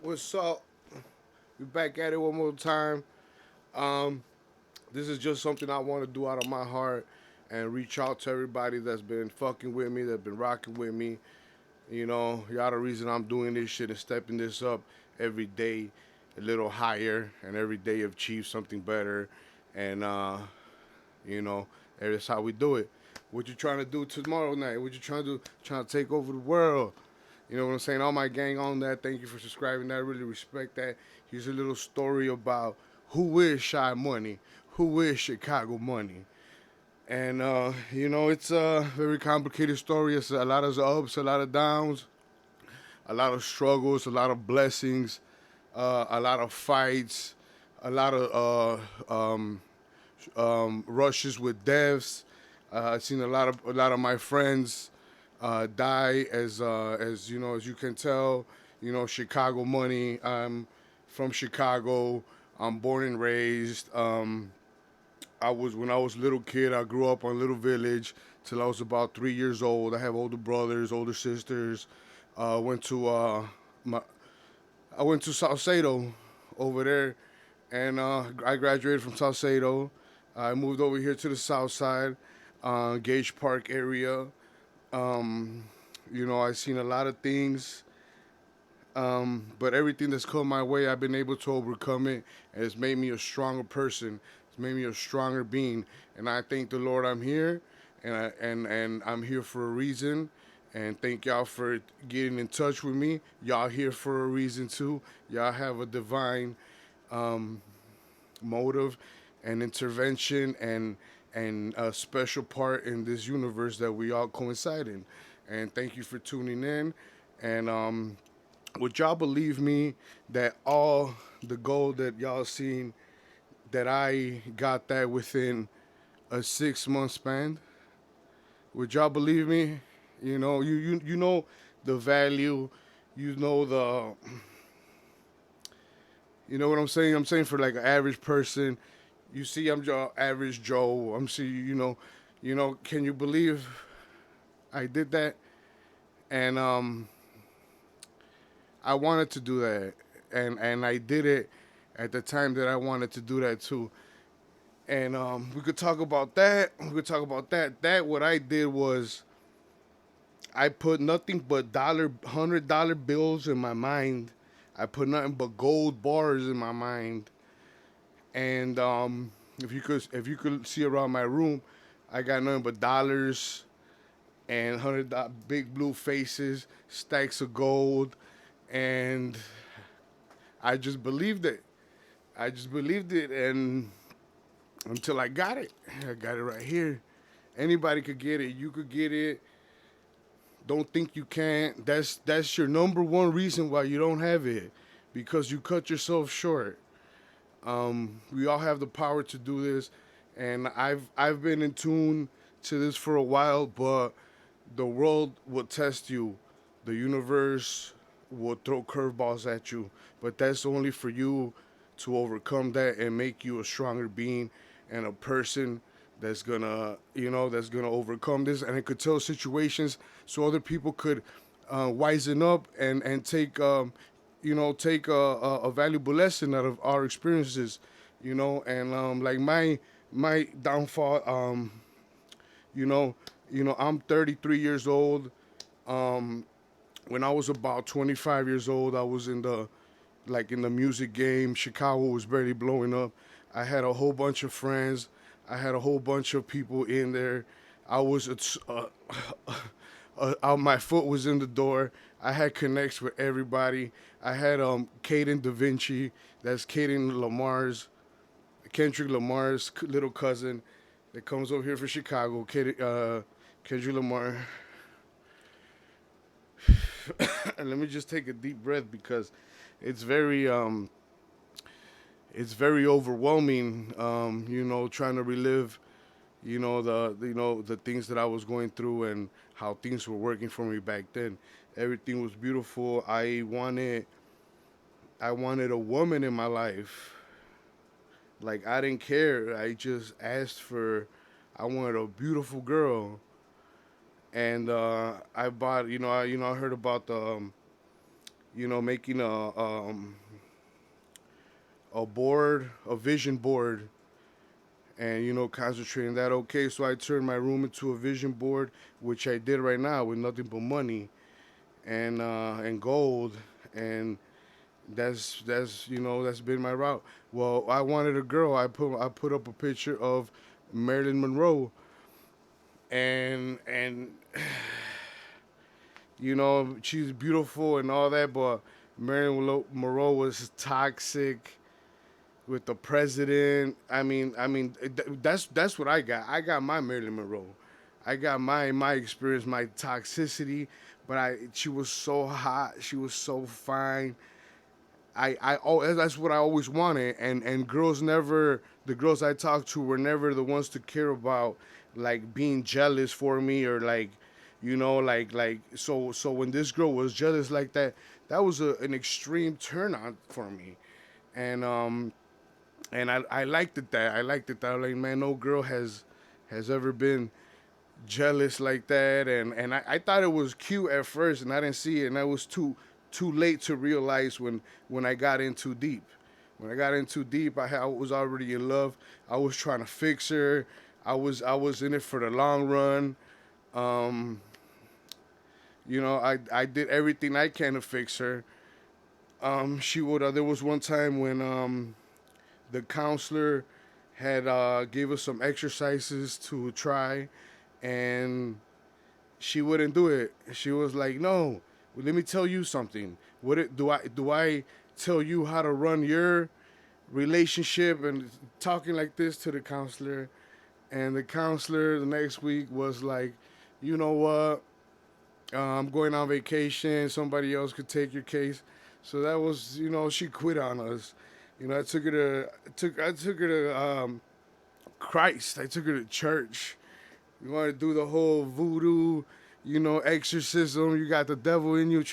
What's up? We back at it one more time. Um, this is just something I want to do out of my heart and reach out to everybody that's been fucking with me, that's been rocking with me. Y'all the reason I'm doing this shit and stepping this up every day a little higher and every day achieve something better. And you know, that's how we do it. What you trying to do tomorrow night? What you trying to do? Trying to take over the world. You know what I'm saying? All my gang on that. Thank you for subscribing. I really respect that. Here's a little story about who is Shy Money, who is Chicago Money. And, it's a very complicated story. It's a lot of ups, a lot of downs, a lot of struggles, a lot of blessings, a lot of fights, a lot of rushes with deaths. I've seen a lot of my friends die as you know, as you can tell. Chicago Money. I'm from Chicago. I'm born and raised. I was when I was a little kid. I grew up on a little village till I was about 3 years old. I have older brothers, older sisters. Went to my I went to Salcedo over there, and I graduated from Salcedo. I moved over here to the south side, Gage Park area. Um, I've seen a lot of things, but everything that's come my way, I've been able to overcome it, and it's made me a stronger person. It's made me a stronger being, and I thank the Lord I'm here, and I'm here for a reason. And thank y'all for getting in touch with me. Y'all here for a reason too. Y'all have a divine motive and intervention and a special part in this universe that we all coincide in. And thank you for tuning in. And would y'all believe me that all the gold that y'all seen that I got that within a 6 month span? Would y'all believe me? You know the value, you know the you know what I'm saying? I'm saying for like an average person, you see I'm average Joe. I'm see can you believe I did that? And I wanted to do that, and I did it at the time that I wanted to do that too. And we could talk about that. We could talk about that. That what I did was I put nothing but $100 bills in my mind. I put nothing but gold bars in my mind. And if you could see around my room, I got nothing but dollars and $100 big blue faces, stacks of gold, and I just believed it. I just believed it, and until I got it right here. Anybody could get it. You could get it. Don't think you can't. That's your number one reason why you don't have it, because you cut yourself short. We all have the power to do this, and I've been in tune to this for a while, but the world will test you. The universe will throw curveballs at you, but that's only for you to overcome that and make you a stronger being and a person that's gonna overcome this, and it could tell situations so other people could wisen up and take a valuable lesson out of our experiences, and like my downfall. You know, I'm 33 years old. When I was about 25 years old, I was in the music game. Chicago was barely blowing up. I had a whole bunch of friends. I had a whole bunch of people in there. I was my foot was in the door. I had connects with everybody. I had Caden Da Vinci. That's Kendrick Lamar's little cousin that comes over here for Chicago. Kendrick Lamar. And let me just take a deep breath because it's very it's very overwhelming. Trying to relive, the things that I was going through and how things were working for me back then. Everything was beautiful. I wanted a woman in my life. Like I didn't care. I just asked for. I wanted a beautiful girl, and I bought. I heard about making a board, a vision board, and concentrating that. Okay, so I turned my room into a vision board, which I did right now with nothing but money and gold, and that's been my route. Well, I wanted a girl. I put up a picture of Marilyn Monroe, and she's beautiful and all that, but Marilyn Monroe was toxic with the president. That's what I got. I got my Marilyn Monroe. I got my experience, my toxicity. But she was so hot. She was so fine. That's what I always wanted. And girls never, the girls I talked to were never the ones to care about like being jealous for me or like, so when this girl was jealous like that, that was an extreme turn on for me. And I liked it that I liked it that like man, no girl has ever been jealous like that, and I thought it was cute at first, and I didn't see it, and I was too late to realize when I got in too deep. When I got in too deep, I was already in love. I was trying to fix her. I was in it for the long run. Um, I did everything I can to fix her. She would. There was one time when the counselor had gave us some exercises to try, and she wouldn't do it. She was like, "No, let me tell you something. Do I tell you how to run your relationship?" And talking like this to the counselor, and the counselor the next week was like, "You know what? I'm going on vacation. Somebody else could take your case." So that was, she quit on us. I took her to Christ. I took her to church. You want to do the whole voodoo, exorcism. You got the devil in you.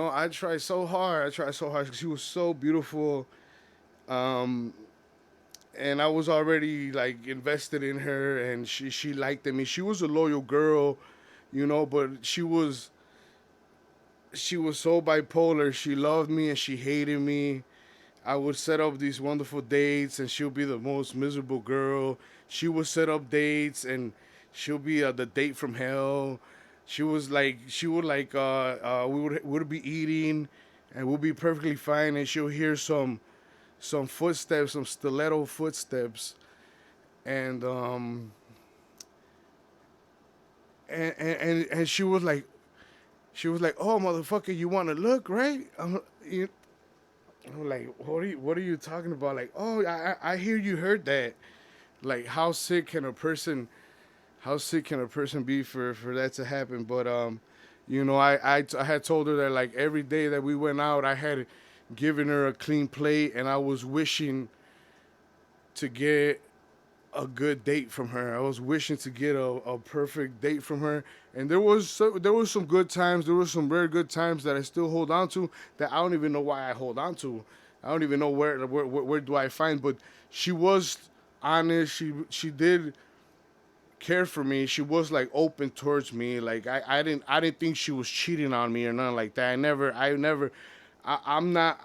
I tried so hard. I tried so hard. She was so beautiful. Um, and I was already like invested in her, and she liked me. She was a loyal girl, but she was so bipolar. She loved me and she hated me. I would set up these wonderful dates, and she'll be the most miserable girl. She would set up dates, and she'll be the date from hell. We would be eating, and we'll be perfectly fine, and she'll hear some footsteps, some stiletto footsteps, and and she was like, "Oh, motherfucker, you want to look, right?" I'm like, what are you talking about? Like, oh, I hear you heard that. Like, how sick can a person be for that to happen? But I had told her that like every day that we went out, I had given her a clean plate, and I was wishing to get a good date from her. I was wishing to get a perfect date from her, and there was some good times. There was some very good times that I still hold on to that I don't even know why I hold on to. I don't even know where do I find. But she was honest. She did care for me. She was like open towards me. Like I didn't think she was cheating on me or nothing like that. I'm not.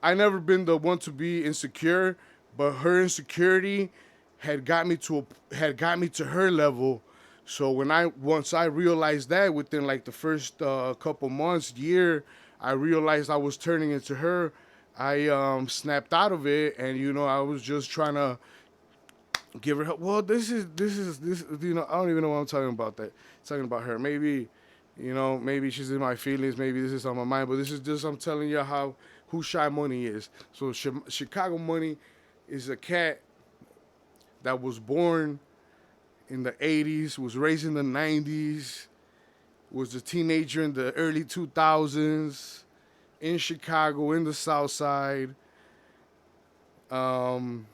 I never been the one to be insecure, but her insecurity had got me to her level. So once I realized that within like the first couple months, year, I realized I was turning into her. I snapped out of it, and I was just trying to give her help. Well, this. I don't even know what I'm talking about. That talking about her. Maybe she's in my feelings. Maybe this is on my mind. But this is just I'm telling you how who Shy Money is. So Chicago Money is a cat that was born in the 80s, was raised in the 90s, was a teenager in the early 2000s in Chicago, in the South Side. Um,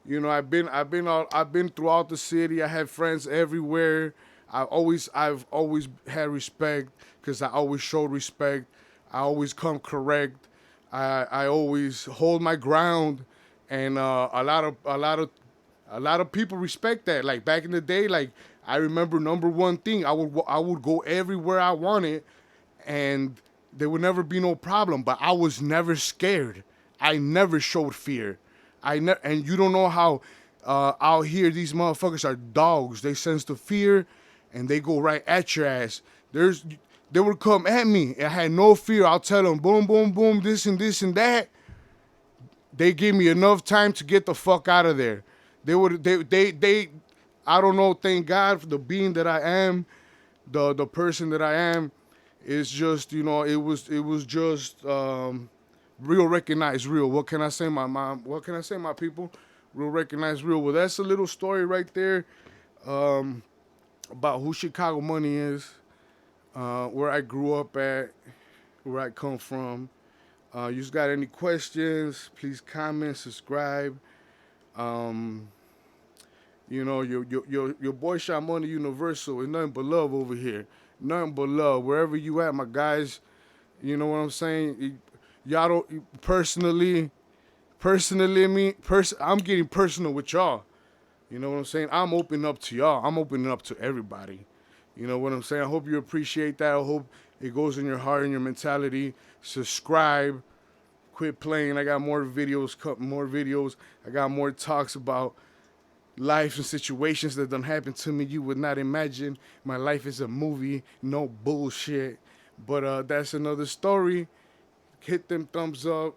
I've been throughout the city. I have friends everywhere. I've always had respect because I always showed respect. I always come correct. I always hold my ground, and a lot of people respect that. Like back in the day, like I remember number one thing, I would go everywhere I wanted, and there would never be no problem. But I was never scared. I never showed fear. And you don't know how out here these motherfuckers are dogs. They sense the fear, and they go right at your ass. They would come at me. I had no fear. I'll tell them boom, boom, boom, this and that. They gave me enough time to get the fuck out of there. They I don't know, thank God for the being that I am, the person that I am. It's just, it was just real recognized real. What can I say, my mom? What can I say, my people? Real recognized real. Well, that's a little story right there about who Chicago Money is, where I grew up at, where I come from. You just got any questions? Please comment, subscribe. Um, your boy Shot Money Universal is nothing but love over here. Nothing but love. Wherever you at, my guys, you know what I'm saying? Y'all don't I'm getting personal with y'all. You know what I'm saying? I'm opening up to y'all. I'm opening up to everybody. You know what I'm saying? I hope you appreciate that. I hope it goes in your heart and your mentality. Subscribe. Quit playing. I got more videos. More videos. I got more talks about life and situations that done happen to me you would not imagine. My life is a movie. No bullshit. But that's another story. Hit them thumbs up.